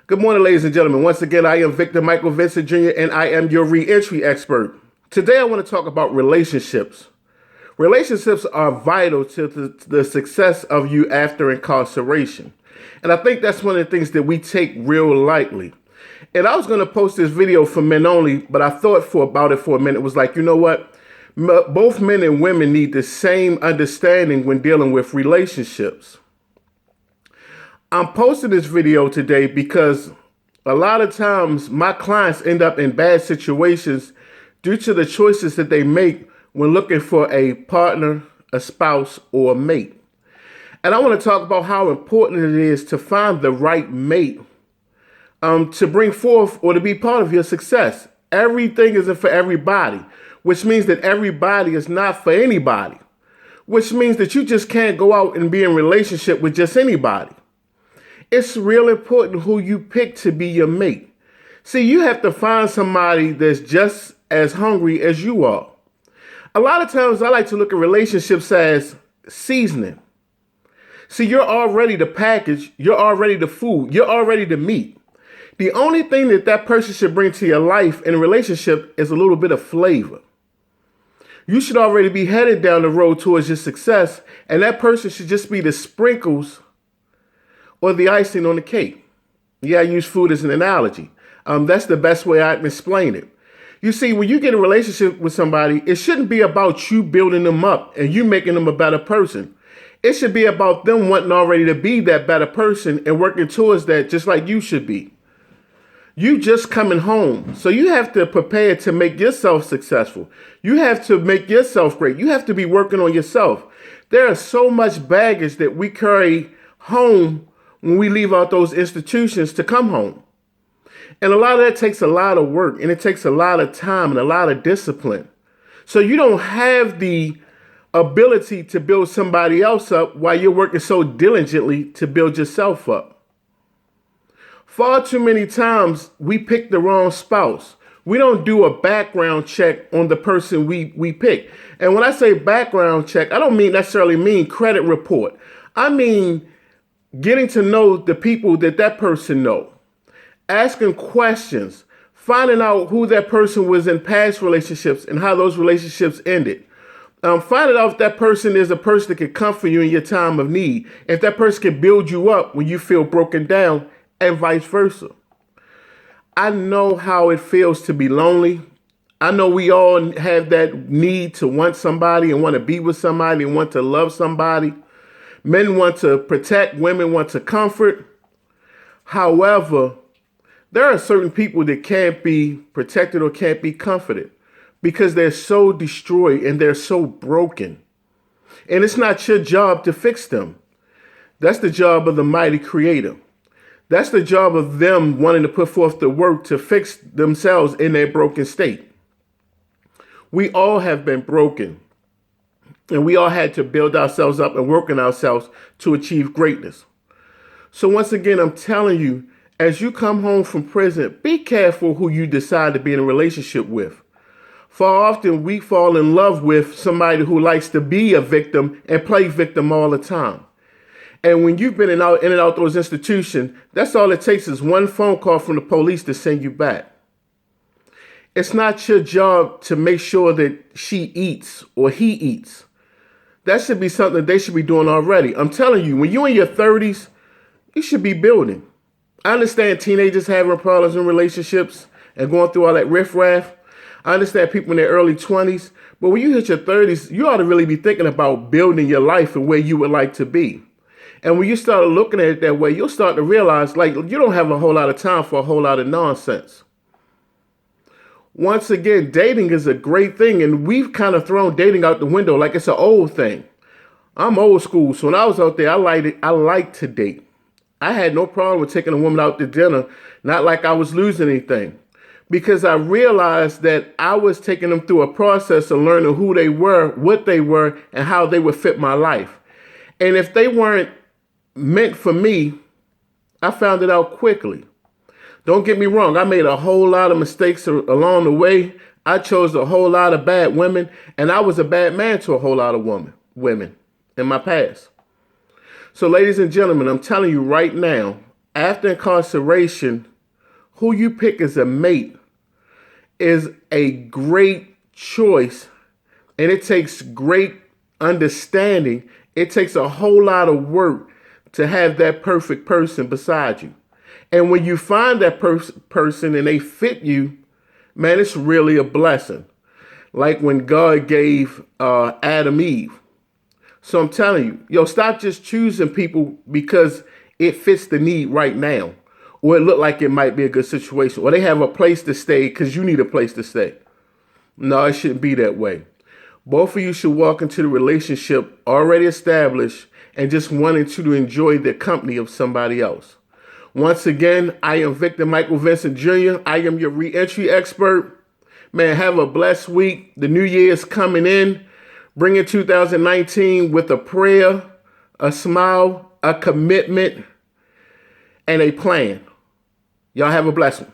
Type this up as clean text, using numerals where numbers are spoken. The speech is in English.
Good morning, ladies and gentlemen. Once again, I am Victor Michael Vincent Jr., and I am your reentry expert. Today, I want to talk about relationships. Relationships are vital to the success of you after incarceration. And I think that's one of the things that we take real lightly. And I was going to post this video for men only, but I thought about it for a minute. It was like, you know what? Both men and women need the same understanding when dealing with relationships. I'm posting this video today because a lot of times my clients end up in bad situations due to the choices that they make when looking for a partner, a spouse, or a mate. And I want to talk about how important it is to find the right mate to bring forth or to be part of your success. Everything isn't for everybody, which means that everybody is not for anybody, which means that you just can't go out and be in a relationship with just anybody. It's real important who you pick to be your mate. See, you have to find somebody that's just as hungry as you are. A lot of times I like to look at relationships as seasoning. See, you're already the package, you're already the food, you're already the meat. The only thing that person should bring to your life in a relationship is a little bit of flavor. You should already be headed down the road towards your success, and that person should just be the sprinkles or the icing on the cake. Yeah, I use food as an analogy. That's the best way I can explain it. You see, when you get in a relationship with somebody, it shouldn't be about you building them up and you making them a better person. It should be about them wanting already to be that better person and working towards that just like you should be. You just coming home. So you have to prepare to make yourself successful. You have to make yourself great. You have to be working on yourself. There is so much baggage that we carry home when we leave out those institutions to come home. And a lot of that takes a lot of work, and it takes a lot of time and a lot of discipline. So you don't have the ability to build somebody else up while you're working so diligently to build yourself up. Far too many times we pick the wrong spouse. We don't do a background check on the person we pick. And when I say background check, I don't necessarily mean credit report. I mean getting to know the people that person know, asking questions, finding out who that person was in past relationships and how those relationships ended. Finding out if that person is a person that can comfort you in your time of need, if that person can build you up when you feel broken down, and vice versa. I know how it feels to be lonely. I know we all have that need to want somebody and want to be with somebody and want to love somebody. Men want to protect, women want to comfort. However, there are certain people that can't be protected or can't be comforted because they're so destroyed and they're so broken. And it's not your job to fix them. That's the job of the mighty creator. That's the job of them wanting to put forth the work to fix themselves in their broken state. We all have been broken. And we all had to build ourselves up and work on ourselves to achieve greatness. So once again, I'm telling you, as you come home from prison, be careful who you decide to be in a relationship with. Far often, we fall in love with somebody who likes to be a victim and play victim all the time. And when you've been in and out those institutions, that's all it takes is one phone call from the police to send you back. It's not your job to make sure that she eats or he eats. That should be something they should be doing already. I'm telling you, when you're in your 30s, you should be building. I understand teenagers having problems in relationships and going through all that riffraff. I understand people in their early 20s. But when you hit your 30s, you ought to really be thinking about building your life and where you would like to be. And when you start looking at it that way, you'll start to realize, like, you don't have a whole lot of time for a whole lot of nonsense. Once again, dating is a great thing, and we've kind of thrown dating out the window like it's an old thing. I'm old school, so when I was out there, I liked to date. I had no problem with taking a woman out to dinner, not like I was losing anything, because I realized that I was taking them through a process of learning who they were, what they were, and how they would fit my life. And if they weren't meant for me, I found it out quickly. Don't get me wrong, I made a whole lot of mistakes along the way. I chose a whole lot of bad women, and I was a bad man to a whole lot of women in my past. So ladies and gentlemen, I'm telling you right now, after incarceration, who you pick as a mate is a great choice, and it takes great understanding. It takes a whole lot of work to have that perfect person beside you. And when you find that person and they fit you, man, it's really a blessing. Like when God gave Adam Eve. So I'm telling you, stop just choosing people because it fits the need right now, or it look like it might be a good situation, or they have a place to stay because you need a place to stay. No, it shouldn't be that way. Both of you should walk into the relationship already established and just wanting to enjoy the company of somebody else. Once again, I am Victor Michael Vincent Jr. I am your reentry expert. Man, have a blessed week. The new year is coming in. Bring in 2019 with a prayer, a smile, a commitment, and a plan. Y'all have a blessed one.